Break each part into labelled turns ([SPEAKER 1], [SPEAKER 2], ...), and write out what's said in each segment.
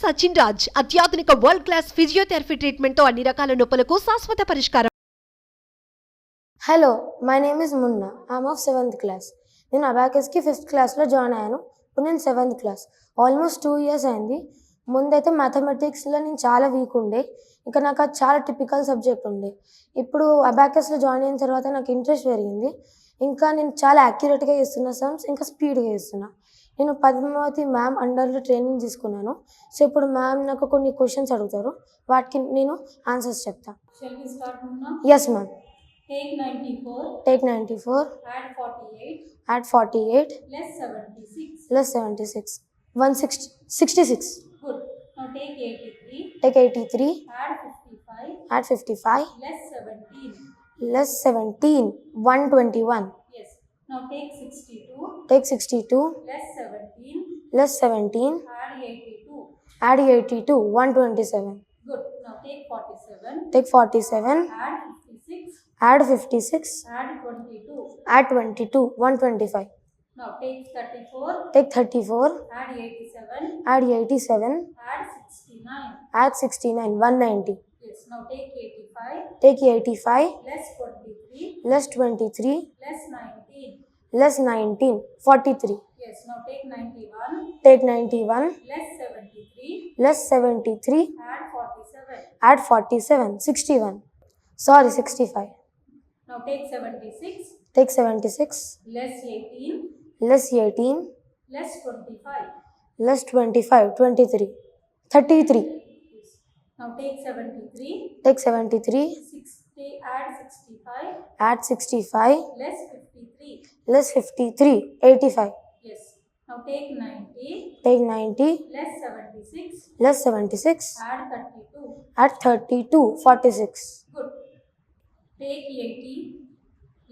[SPEAKER 1] సచిన్ రాజ్ అత్యాధునిక world class physiotherapy treatment తో అన్ని రకాల నొప్పులకు శాశ్వత పరిష్కారం.
[SPEAKER 2] Hello, my name is Munna. I'm of 7th class. నేను అబాకస్కి 5th క్లాస్లో జాయిన్ అయ్యాను. ఇప్పుడు నేను 7th క్లాస్. ఆల్మోస్ట్ 2 years అయింది. ముందైతే మ్యాథమెటిక్స్లో నేను చాలా వీక్ ఉండే, ఇంకా నాకు అది చాలా టిపికల్ సబ్జెక్ట్ ఉండే. ఇప్పుడు అబాకస్లో జాయిన్ అయిన తర్వాత నాకు ఇంట్రెస్ట్ పెరిగింది. ఇంకా నేను చాలా యాక్యురేట్గా చేస్తున్నా సమ్స్, ఇంకా స్పీడ్గా చేస్తున్నా. నేను పద్మావతి మ్యామ్ అండర్లో ట్రైనింగ్ తీసుకున్నాను. సో ఇప్పుడు మ్యామ్ నాకు కొన్ని క్వశ్చన్స్ అడుగుతారు, వాటికి నేను ఆన్సర్స్ చెప్తాను. Yes ma'am.
[SPEAKER 3] Take 94.
[SPEAKER 2] Take 94.
[SPEAKER 3] Add 48.
[SPEAKER 2] Add 48.
[SPEAKER 3] Less 76.
[SPEAKER 2] Less 76. 66.
[SPEAKER 3] Good. Now take 83.
[SPEAKER 2] Take 83.
[SPEAKER 3] Add 55.
[SPEAKER 2] Add 55.
[SPEAKER 3] Less 17.
[SPEAKER 2] Less 17. 121.
[SPEAKER 3] Yes. Now take 62.
[SPEAKER 2] Take 62.
[SPEAKER 3] Less 17.
[SPEAKER 2] Less 17.
[SPEAKER 3] Add 82.
[SPEAKER 2] Add 82. 127.
[SPEAKER 3] Good. Now take 47.
[SPEAKER 2] Take 47.
[SPEAKER 3] Add 56.
[SPEAKER 2] Add 56.
[SPEAKER 3] Add 22.
[SPEAKER 2] Add 22. 125.
[SPEAKER 3] Now take 34.
[SPEAKER 2] Take 34.
[SPEAKER 3] Add 87.
[SPEAKER 2] Add 87.
[SPEAKER 3] Add 69.
[SPEAKER 2] Add 69. 190.
[SPEAKER 3] Yes. Now take 85.
[SPEAKER 2] Take 85.
[SPEAKER 3] Less 23.
[SPEAKER 2] Less 23.
[SPEAKER 3] Less 19.
[SPEAKER 2] Less 19. 43.
[SPEAKER 3] Yes. Now take 91.
[SPEAKER 2] Take 91.
[SPEAKER 3] Less 73.
[SPEAKER 2] Less 73.
[SPEAKER 3] Add 47.
[SPEAKER 2] Add 47. 61. Sorry, 65.
[SPEAKER 3] Now take 76.
[SPEAKER 2] Take 76.
[SPEAKER 3] Less 18.
[SPEAKER 2] Less 18.
[SPEAKER 3] Less 25.
[SPEAKER 2] Less 25. 23. 33.
[SPEAKER 3] Yes. Now take 73.
[SPEAKER 2] Take 73.
[SPEAKER 3] Add 65.
[SPEAKER 2] Add 65.
[SPEAKER 3] Less 53.
[SPEAKER 2] Less 53. 85.
[SPEAKER 3] Yes. Now take 90.
[SPEAKER 2] Take 90.
[SPEAKER 3] Less 76.
[SPEAKER 2] Less 76.
[SPEAKER 3] Add 32.
[SPEAKER 2] Add 32. 46.
[SPEAKER 3] Good. Take 80.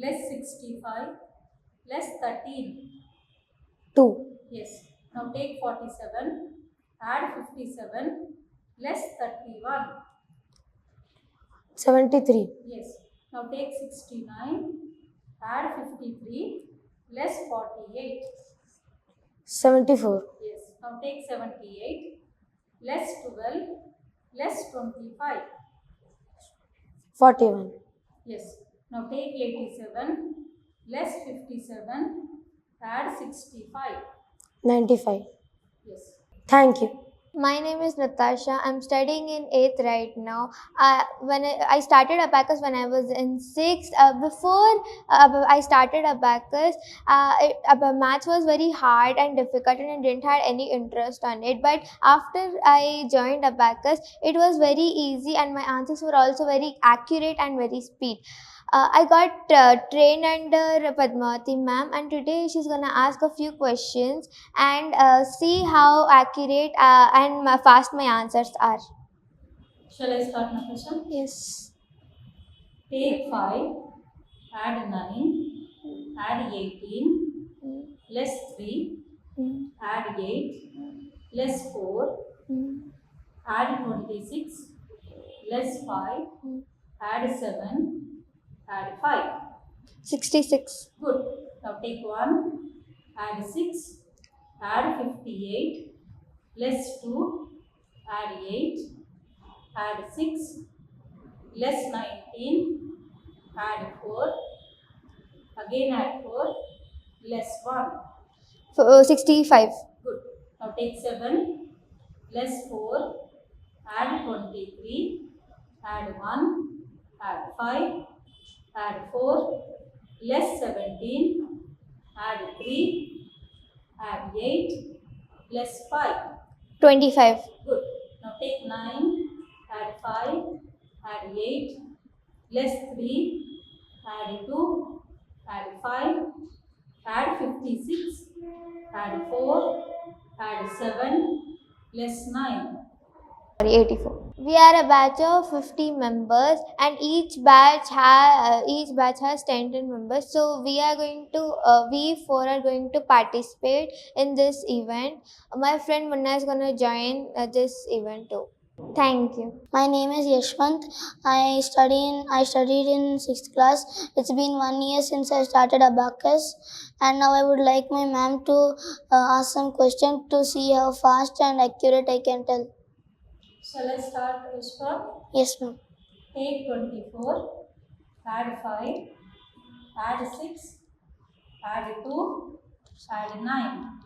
[SPEAKER 3] Less 65. Less 13.
[SPEAKER 2] 2.
[SPEAKER 3] Yes. Now take 47. Add 57. Less 31.
[SPEAKER 2] 73.
[SPEAKER 3] Yes. Now take 69. Add 53. Less 48.
[SPEAKER 2] 74.
[SPEAKER 3] Yes. Now take 78. Less 12. Less 25.
[SPEAKER 2] 41.
[SPEAKER 3] Yes. Now take 87. Less 57. Add 65.
[SPEAKER 2] 95.
[SPEAKER 3] Yes.
[SPEAKER 2] Thank you.
[SPEAKER 4] My name is Natasha. I'm studying in 8th right now. When I started Abacus when I was in 6th. Before I started Abacus, maths was very hard and difficult and I didn't have any interest on it. But after I joined Abacus, it was very easy and my answers were also very accurate and very speed. I got trained under Padmavati ma'am, and today she's gonna ask a few questions and see how accurate and fast my answers are.
[SPEAKER 3] Shall I start, Natasha?
[SPEAKER 4] Yes.
[SPEAKER 3] Take 5. Add 9. Add 18. Less 3. Add 8. Less 4. Add 26. Less 5. Add 7. Add 5.
[SPEAKER 4] 66.
[SPEAKER 3] Good. Now take 1. Add 6. Add 58. Less 2. Add 8. Add 6. Less 19. Add 4. Again add 4. Less 1.
[SPEAKER 4] 65.
[SPEAKER 3] Good. Now take 7. Less 4. Add 23. Add 1. Add 5. Add 4. Less 17. Add 3. Add 8. Less 5.
[SPEAKER 4] 25.
[SPEAKER 3] Good. Now take 9. Add 5. Add 8. Less 3. Add 2. Add 5. Add 56. Add 4. Add 7. Less 9.
[SPEAKER 4] 84. We are a batch of 50 members and each batch has 10 members. So we four are going to participate in this event. My friend Munna is going to join this event too. Thank you.
[SPEAKER 5] My name is Yashwant. I studied in 6th class. It's been 1 year since I started Abacus, and now I would like my ma'am to ask some questions to see how fast and accurate I can tell.
[SPEAKER 3] Shall I start, Ishwar?
[SPEAKER 5] Yes, ma'am.
[SPEAKER 3] Take 24, add 5, add 6, add 2, add 9.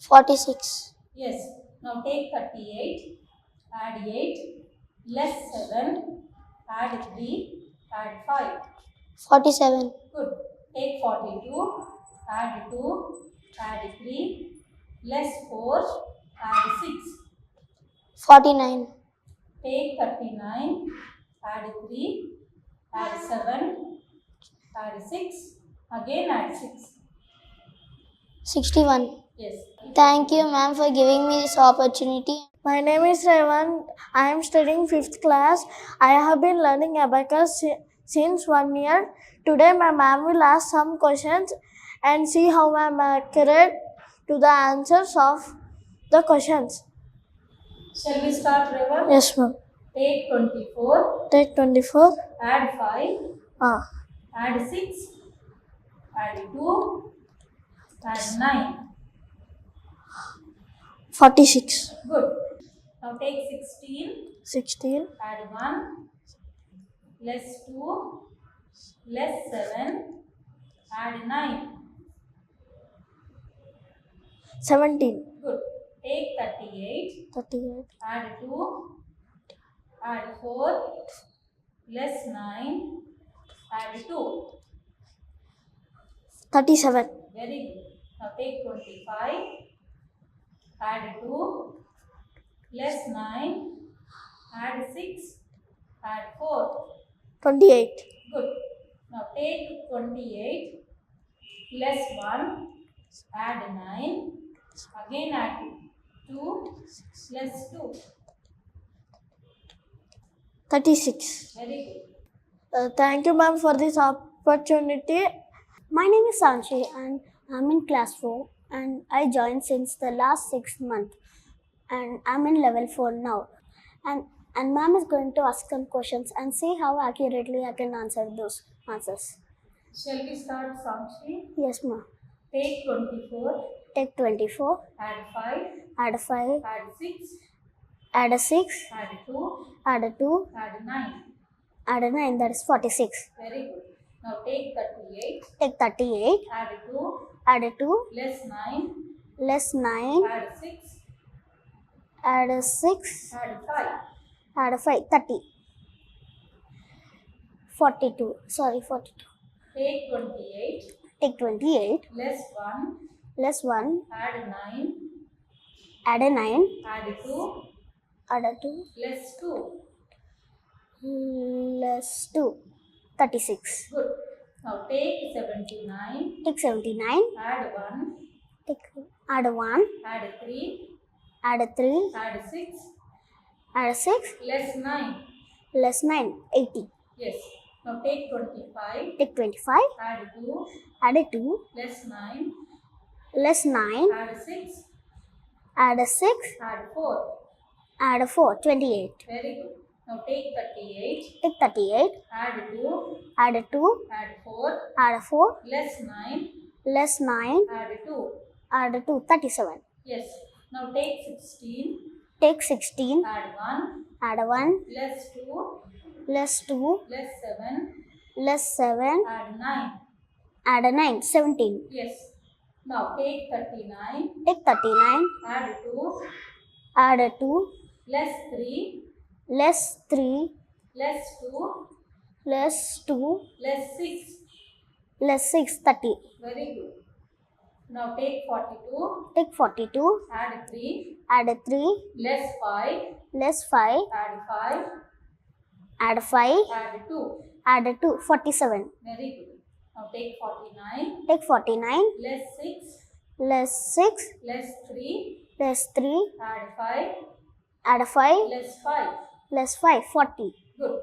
[SPEAKER 5] 46.
[SPEAKER 3] Yes. Now take 38, add 8, less 7, add 3, add 5.
[SPEAKER 5] 47.
[SPEAKER 3] Good. Take 42, add 2, add 3, less 4, add 6.
[SPEAKER 5] 49.
[SPEAKER 3] Take 39, add 3, add 7, add 6, again add 6.
[SPEAKER 5] 61.
[SPEAKER 3] Yes.
[SPEAKER 5] Thank you, ma'am, for giving me this opportunity.
[SPEAKER 6] My name is Revan. I am studying 5th class. I have been learning Abacus since 1 year. Today my ma'am will ask some questions and see how I am accurate to the answers of the questions.
[SPEAKER 3] Shall we start, Revan?
[SPEAKER 6] Yes, ma'am.
[SPEAKER 3] Take 24,
[SPEAKER 6] Take 24.
[SPEAKER 3] add 5, add 6, add 2, add 9.
[SPEAKER 6] 46.
[SPEAKER 3] Good. Now take 16,
[SPEAKER 6] 16.
[SPEAKER 3] add 1, less 2, less 7, add 9.
[SPEAKER 6] 17.
[SPEAKER 3] Good. Take 38,
[SPEAKER 6] 38.
[SPEAKER 3] add 2, add 4, less 9, add 2.
[SPEAKER 6] 37.
[SPEAKER 3] Very good. Now take 25, add 2, less 9, add 6, add 4.
[SPEAKER 6] 28.
[SPEAKER 3] Good. Now take 28, less 1, add 9, again add 2, less 2.
[SPEAKER 6] 36.
[SPEAKER 3] Very good.
[SPEAKER 6] Thank you, ma'am, for this opportunity.
[SPEAKER 7] My name is Sanchi and I'm in class 4 and I joined since the last 6 months and I'm in level 4 now. And ma'am is going to ask some questions and see how accurately I can answer those answers.
[SPEAKER 3] Shall we start, Samshi?
[SPEAKER 7] Yes, ma'am.
[SPEAKER 3] Take 24,
[SPEAKER 7] Take 24,
[SPEAKER 3] add 5,
[SPEAKER 7] add 5,
[SPEAKER 3] add 6,
[SPEAKER 7] add a 6,
[SPEAKER 3] add 2,
[SPEAKER 7] add a 2,
[SPEAKER 3] add 9.
[SPEAKER 7] add a 9, that is 46.
[SPEAKER 3] Very good. Now take 38,
[SPEAKER 7] Take 38,
[SPEAKER 3] add 2,
[SPEAKER 7] add a 2,
[SPEAKER 3] less 9,
[SPEAKER 7] less 9,
[SPEAKER 3] add 6,
[SPEAKER 7] add a 6,
[SPEAKER 3] add 5.
[SPEAKER 7] add a 5, 30. 42, sorry, 42.
[SPEAKER 3] Take 28,
[SPEAKER 7] Take 28,
[SPEAKER 3] less 1,
[SPEAKER 7] less 1,
[SPEAKER 3] add 9,
[SPEAKER 7] add a 9,
[SPEAKER 3] add 2,
[SPEAKER 7] add a 2,
[SPEAKER 3] less 2.
[SPEAKER 7] less 2, 36.
[SPEAKER 3] Good. Now take 79,
[SPEAKER 7] Take 79,
[SPEAKER 3] add 1,
[SPEAKER 7] add a 1,
[SPEAKER 3] add 3,
[SPEAKER 7] add a 3,
[SPEAKER 3] add 6,
[SPEAKER 7] add a 6,
[SPEAKER 3] less 9.
[SPEAKER 7] less 9, 80.
[SPEAKER 3] Yes. Now take 25,
[SPEAKER 7] Take 25,
[SPEAKER 3] add 2,
[SPEAKER 7] add a 2,
[SPEAKER 3] less 9,
[SPEAKER 7] less 9,
[SPEAKER 3] add 6,
[SPEAKER 7] add a 6,
[SPEAKER 3] add 4.
[SPEAKER 7] add a 4, 28.
[SPEAKER 3] Very good. Now take 38,
[SPEAKER 7] Take 38,
[SPEAKER 3] add 2,
[SPEAKER 7] add a 2,
[SPEAKER 3] add 4,
[SPEAKER 7] add a 4,
[SPEAKER 3] less 9,
[SPEAKER 7] less 9,
[SPEAKER 3] add 2.
[SPEAKER 7] add a 2, 37.
[SPEAKER 3] Yes. Now take 16,
[SPEAKER 7] Take 16,
[SPEAKER 3] add 1,
[SPEAKER 7] add a 1,
[SPEAKER 3] less 2,
[SPEAKER 7] less 2,
[SPEAKER 3] less 7,
[SPEAKER 7] less 7,
[SPEAKER 3] add 9.
[SPEAKER 7] add a 9, 17.
[SPEAKER 3] Yes. Now take 39,
[SPEAKER 7] Take 39,
[SPEAKER 3] add 2,
[SPEAKER 7] add a 2,
[SPEAKER 3] less 3,
[SPEAKER 7] less 3,
[SPEAKER 3] less 2,
[SPEAKER 7] less 2,
[SPEAKER 3] less 6.
[SPEAKER 7] less 6, 30.
[SPEAKER 3] Very good. Now take 42,
[SPEAKER 7] Take 42,
[SPEAKER 3] add 3,
[SPEAKER 7] add a 3,
[SPEAKER 3] less 5,
[SPEAKER 7] less 5,
[SPEAKER 3] add 5,
[SPEAKER 7] add a 5,
[SPEAKER 3] add 2.
[SPEAKER 7] add a 2, 47.
[SPEAKER 3] Very good. Now take 49,
[SPEAKER 7] Take 49,
[SPEAKER 3] less 6,
[SPEAKER 7] less 6,
[SPEAKER 3] less 3,
[SPEAKER 7] less 3,
[SPEAKER 3] add 5,
[SPEAKER 7] add a 5,
[SPEAKER 3] less 5.
[SPEAKER 7] less 5, 40.
[SPEAKER 3] Good.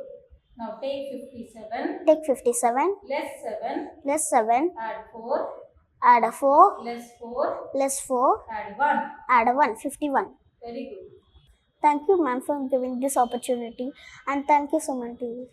[SPEAKER 3] Now take 57,
[SPEAKER 7] Take 57,
[SPEAKER 3] less 7,
[SPEAKER 7] less 7,
[SPEAKER 3] add 4,
[SPEAKER 7] add a 4,
[SPEAKER 3] less 4,
[SPEAKER 7] less 4,
[SPEAKER 3] add 1.
[SPEAKER 7] add a 1, 51.
[SPEAKER 3] Very good.
[SPEAKER 7] Thank you, ma'am, for giving this opportunity, and thank you, SumanTV.